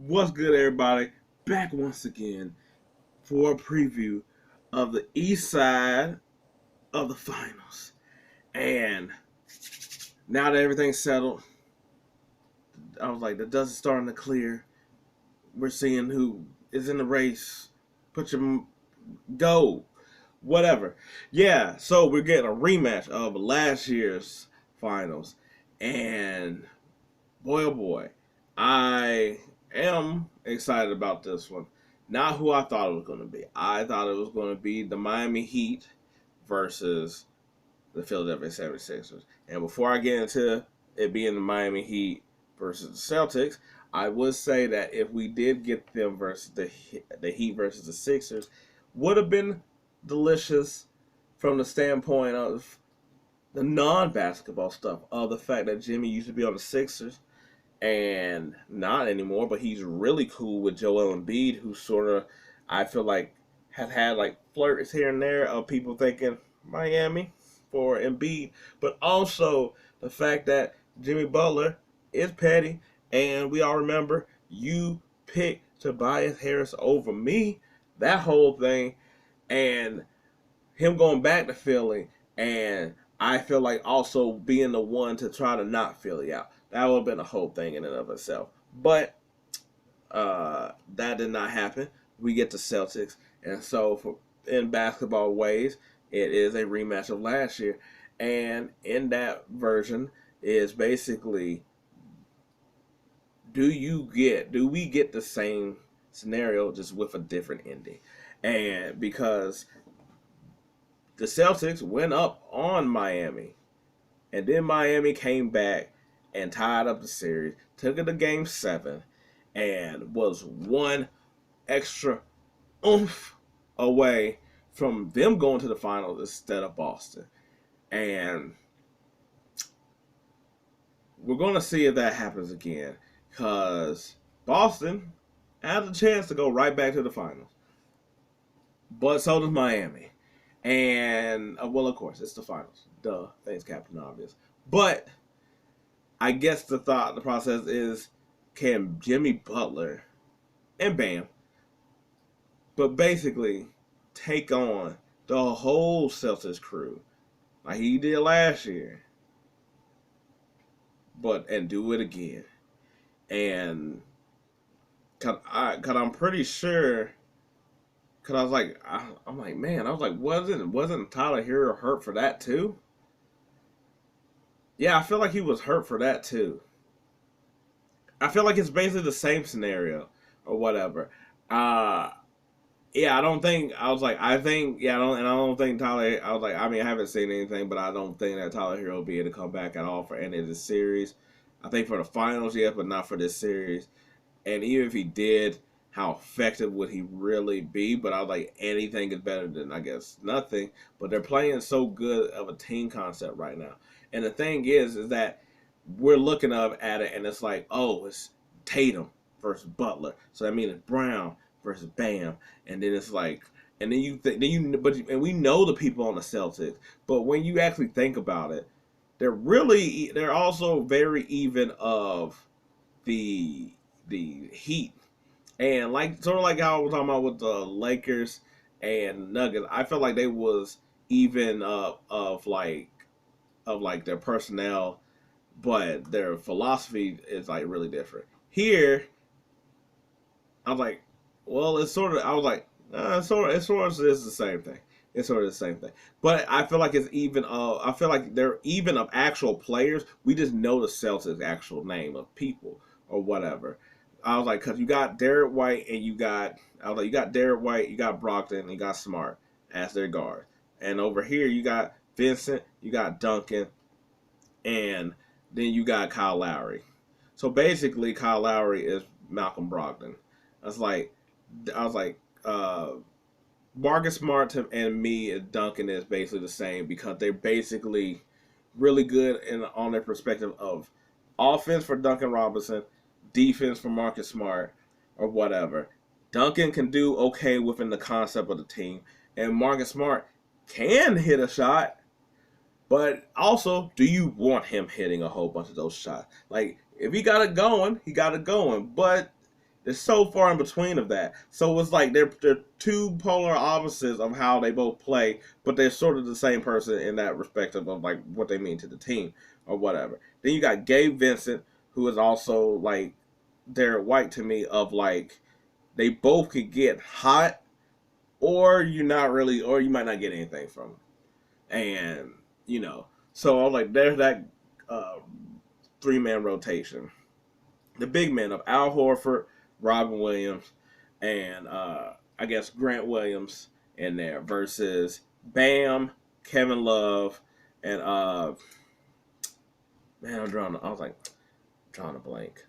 What's good, everybody? Back once again for a preview of the east side of the finals. And now that everything's settled, I was like, the dust is starting to clear. We're seeing who is in the race. Put your go, whatever. Yeah, so we're getting a rematch of last year's finals. And boy, oh boy, I am excited about this one. Not who I thought it was going to be. I thought it was going to be the Miami Heat versus the Philadelphia 76ers. And before I get into it being the Miami Heat versus the Celtics, I would say that if we did get them versus the Heat versus the Sixers, would have been delicious from the standpoint of the non-basketball stuff, of the fact that Jimmy used to be on the Sixers and not anymore, but he's really cool with Joel Embiid, who sort of, I feel like, has had like flirts here and there of people thinking Miami for Embiid, but also the fact that Jimmy Butler is petty, and we all remember you picked Tobias Harris over me, that whole thing, and him going back to Philly, and I feel like also being the one to try to knock Philly out. That would have been a whole thing in and of itself. But that did not happen. We get the Celtics. And so in basketball ways, it is a rematch of last year. And in that version is basically, do we get the same scenario just with a different ending? And because the Celtics went up on Miami, and then Miami came back and tied up the series, took it to game 7, and was one extra oomph away from them going to the finals instead of Boston. And we're going to see if that happens again, because Boston has a chance to go right back to the finals. But so does Miami. And, well, of course, it's the finals. Duh. Thanks, Captain Obvious. But I guess the process is, can Jimmy Butler and Bam, but basically take on the whole Celtics crew like he did last year, and do it again. And cause I'm pretty sure. Cause I was like, I'm like, man, I was like, wasn't Tyler Hero hurt for that too? Yeah, I feel like he was hurt for that too. I feel like it's basically the same scenario or whatever. Uh yeah, I don't think I was like I think yeah, I don't think Tyler I was like I mean I haven't seen anything, but I don't think that Tyler Hero will be able to come back at all for any of this series. I think for the finals, yeah, but not for this series. And even if he did, how effective would he really be? But I was like, anything is better than, I guess, nothing. But they're playing so good of a team concept right now. And the thing is that we're looking up at it, and it's like, oh, it's Tatum versus Butler. So that means it's Brown versus Bam. And then it's like, and then and we know the people on the Celtics. But when you actually think about it, they're also very even of the Heat. And like sort of like how I was talking about with the Lakers and Nuggets, I felt like they was even of like their personnel, but their philosophy is like really different. Here, I was like, well, it's sort of. I was like, it's sort of is the same thing. It's sort of the same thing. But I feel like it's even. I feel like they're even of actual players. We just know the Celtics' actual name of people or whatever. I was like, because you got Derek White and you got Derek White, you got Brogdon, and you got Smart as their guard. And over here you got Vincent, you got Duncan, and then you got Kyle Lowry. So basically, Kyle Lowry is Malcolm Brogdon. I was like, Marcus Smart and me and Duncan is basically the same because they're basically really good on their perspective of offense for Duncan Robinson, defense for Marcus Smart, or whatever. Duncan can do okay within the concept of the team, and Marcus Smart can hit a shot, but also, do you want him hitting a whole bunch of those shots? Like, if he got it going, he got it going. But There's so far in between of that. So it's like they're two polar opposites of how they both play, but they're sort of the same person in that respect of like what they mean to the team or whatever. Then you got Gabe Vincent, who is also like Derek White to me of like they both could get hot or you're not really or you might not get anything from them. And so I was like, there's that uh, 3-man rotation. The big men of Al Horford, Robin Williams, and I guess Grant Williams in there versus Bam, Kevin Love, and man, I was like drawing a blank.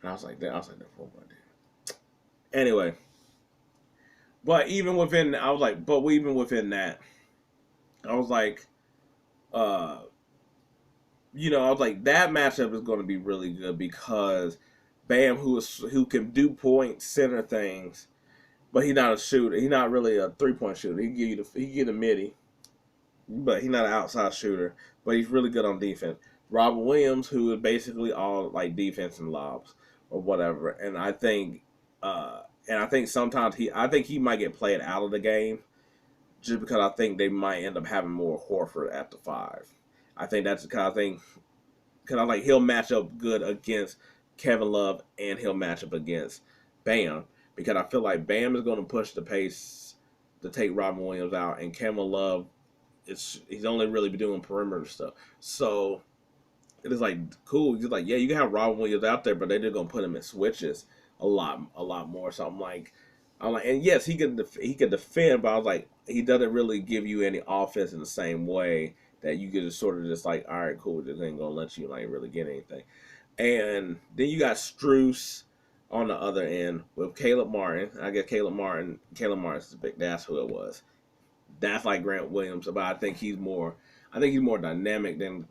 And I was like, that 4-1 dude. Anyway, but even within, even within that, I was like, uh, I was like, that matchup is going to be really good because Bam, who can do point center things, but he's not a shooter. He's not really a 3-point shooter. He can give you the midi, but he's not an outside shooter. But he's really good on defense. Robert Williams, who is basically all like defense and lobs or whatever, and I think sometimes I think he might get played out of the game just because I think they might end up having more Horford at the 5. I think that's the kind of thing because I like he'll match up good against Kevin Love and he'll match up against Bam because I feel like Bam is going to push the pace to take Robin Williams out, and Kevin Love he's only really been doing perimeter stuff. So it is like cool. You're like, yeah, you can have Robin Williams out there, but they're just gonna put him in switches a lot more. So I'm like, and yes, he can defend, but I was like, he doesn't really give you any offense in the same way that you could just sort of just like, all right, cool, this ain't gonna let you like really get anything. And then you got Struce on the other end with Caleb Martin. I guess Caleb Martin's the big. That's who it was. That's like Grant Williams, but I think he's more dynamic than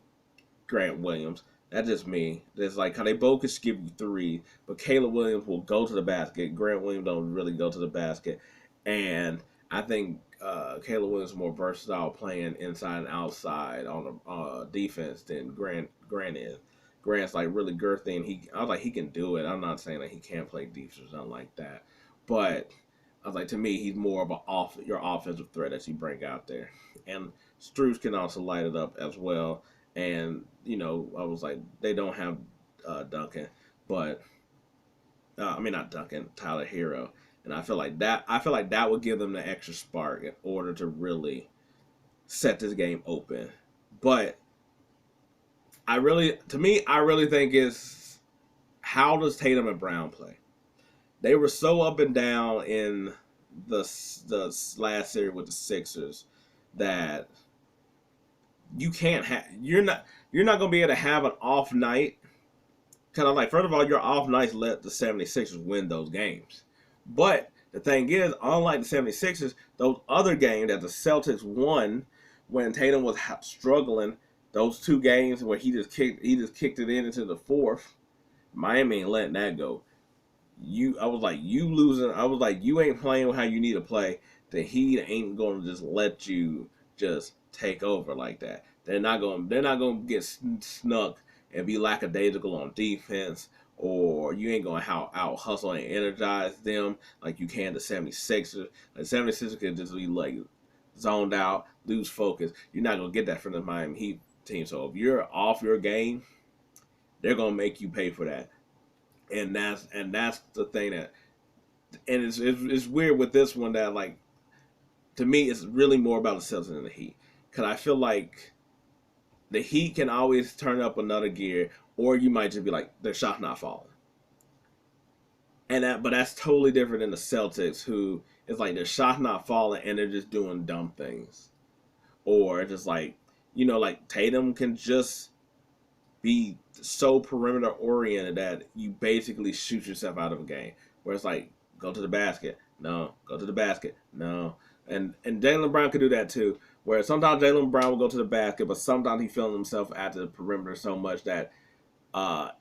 Grant Williams. That's just me. It's like how they both could skip you 3, but Caleb Williams will go to the basket. Grant Williams don't really go to the basket, and I think Caleb Williams is more versatile playing inside and outside on the defense than Grant is. Grant's like really girthy, and I was like he can do it. I'm not saying that he can't play defense or something like that, but I was like to me he's more of your offensive threat that you bring out there, and Struce can also light it up as well. And I was like, they don't have Duncan, but I mean not Duncan, Tyler Hero, and I feel like that would give them the extra spark in order to really set this game open. But I really think is how does Tatum and Brown play? They were so up and down in the last series with the Sixers that you're not gonna be able to have an off night. Kind of like, first of all, your off nights let the 76ers win those games. But the thing is, unlike the 76ers, those other games that the Celtics won when Tatum was struggling, those 2 games where he just kicked it into the 4th, Miami ain't letting that go. I was like, you losing. I was like, you ain't playing how you need to play. The Heat ain't gonna just let you just take over like that. They're not gonna get snuck and be lackadaisical on defense, or you ain't gonna out hustle and energize them like you can the 76ers. The 76ers can just be like zoned out, lose focus. You're not gonna get that from the Miami Heat team. So if you're off your game, they're gonna make you pay for that. And that's the thing and it's weird with this one that like to me it's really more about the Celtics than the Heat. Because I feel like the Heat can always turn up another gear, or you might just be like, their shot's not falling. But that's totally different than the Celtics, who it's like their shot's not falling and they're just doing dumb things. Or just like, like Tatum can just be so perimeter oriented that you basically shoot yourself out of a game. Where it's like, go to the basket. No. Go to the basket. No. And Jaylen Brown could do that too. Where sometimes Jaylen Brown will go to the basket, but sometimes he feels himself at the perimeter so much that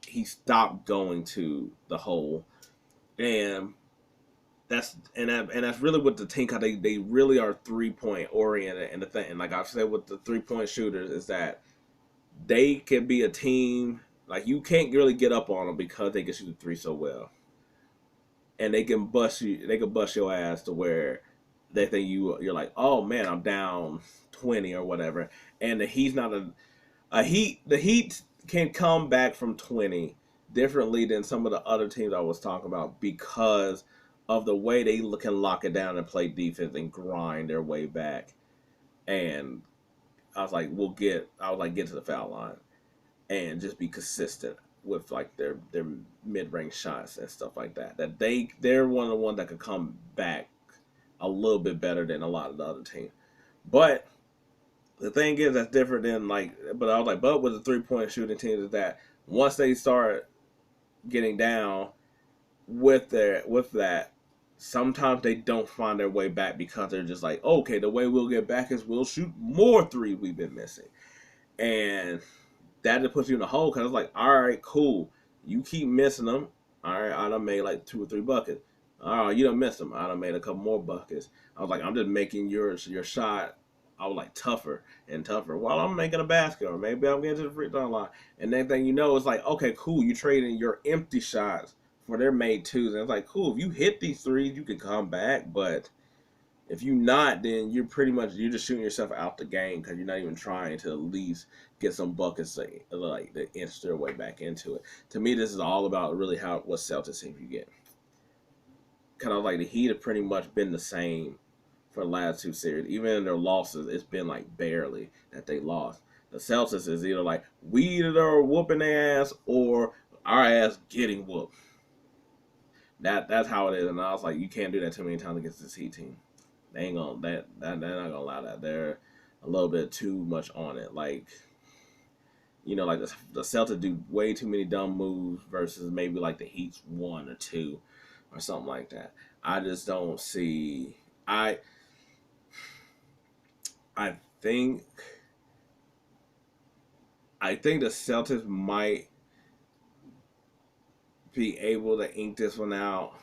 he stopped going to the hole. And that's really what the team, cause they really are 3-point oriented. And the thing, and like I've said with the 3-point shooters, is that they can be a team like you can't really get up on them because they can shoot the 3 so well. and they can bust you. They can bust your ass to where they think you're like, oh man, I'm down 20 or whatever. And the Heat's not a Heat. The Heat can come back from 20 differently than some of the other teams I was talking about because of the way they can lock it down and play defense and grind their way back. And I was like, get to the foul line and just be consistent with like their mid range shots and stuff like that. That they're one of the ones that could come back a little bit better than a lot of the other teams. But the thing is that's different than like. But I was like, but with the 3-point shooting teams is that once they start getting down with that, sometimes they don't find their way back because they're just like, okay, the way we'll get back is we'll shoot more threes we've been missing, and that just puts you in a hole because it's like, all right, cool, you keep missing them. All right, I done made like 2 or 3 buckets. All right, you done missed them. I done made a couple more buckets. I was like, I'm just making your shot. I was like tougher and tougher while I'm making a basket, or maybe I'm getting to the free throw line. And next thing you know, it's like, okay, cool, you trading your empty shots for their made twos. And it's like, cool, if you hit these threes, you can come back. But if you not, then you're just shooting yourself out the game because you're not even trying to at least get some buckets like to inch their way back into it. To me, this is all about really what Celtics team you get. Kind of like the Heat have pretty much been the same for the last 2 series. Even in their losses, it's been like barely that they lost. The Celtics is either like we either are whooping their ass or our ass getting whooped. That's how it is. And I was like, you can't do that too many times against this Heat team. They ain't gonna they're not gonna allow that. They're a little bit too much on it. Like, like the Celtics do way too many dumb moves versus maybe like the Heat's 1 or 2 or something like that. I just don't see. I think the Celtics might be able to ink this one out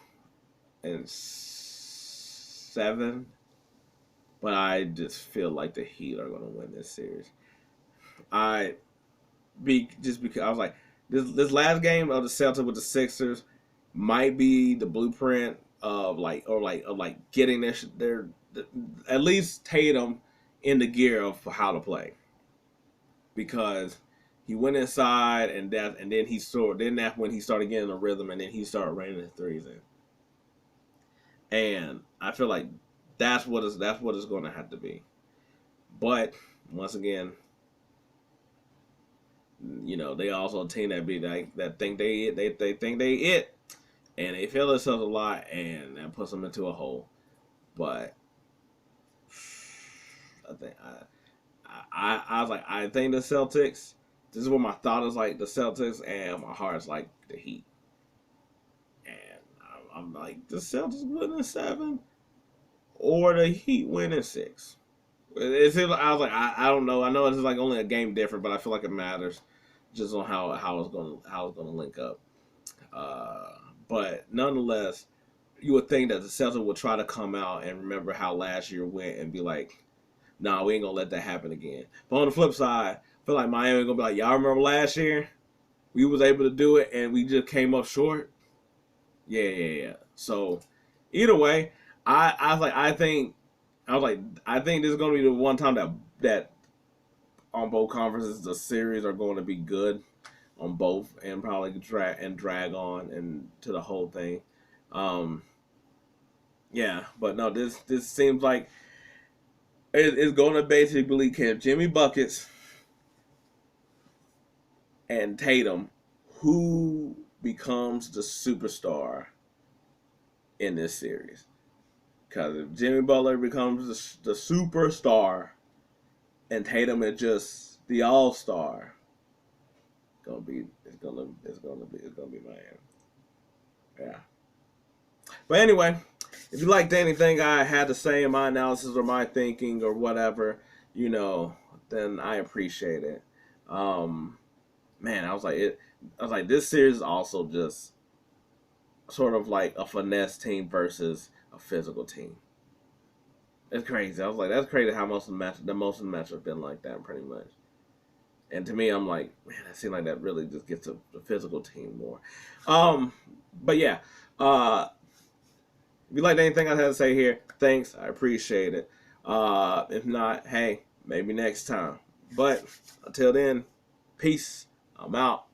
in 7, but I just feel like the Heat are going to win this series. Because I was like, this last game of the Celtics with the Sixers might be the blueprint of getting their at least Tatum in the gear of how to play, because he went inside and then that's when he started getting a rhythm, and then he started raining his threes in, and I feel like that's what it's going to have to be. But once again, they also a team that be like that think they think they it, and they feel themselves a lot, and that puts them into a hole. But I think I was like, I think the Celtics. This is what my thought is like, the Celtics, and my heart's like the Heat. And I'm like, the Celtics winning 7 or the Heat winning 6. I was like, I don't know. I know it's like only a game different, but I feel like it matters just on how it's gonna link up. But nonetheless, you would think that the Celtics would try to come out and remember how last year went and be like, nah, we ain't gonna let that happen again. But on the flip side, I feel like Miami gonna be like, y'all remember last year? We was able to do it and we just came up short. Yeah. So either way, I think this is gonna be the one time that on both conferences the series are going to be good on both, and probably drag on and to the whole thing. Yeah, but no, this seems like it's going to basically have Jimmy buckets and Tatum, who becomes the superstar in this series. Because if Jimmy Butler becomes the superstar and Tatum is just the all-star, it's gonna be Miami. Yeah. But anyway, if you liked anything I had to say in my analysis or my thinking or whatever, then I appreciate it. Man, I was like, this series is also just sort of like a finesse team versus a physical team. It's crazy. I was like, that's crazy how most of the match have been like that, pretty much. And to me, I'm like, man, it seems like that really just gets the physical team more. But yeah, If you liked anything I had to say here, thanks. I appreciate it. If not, hey, maybe next time. But until then, peace. I'm out.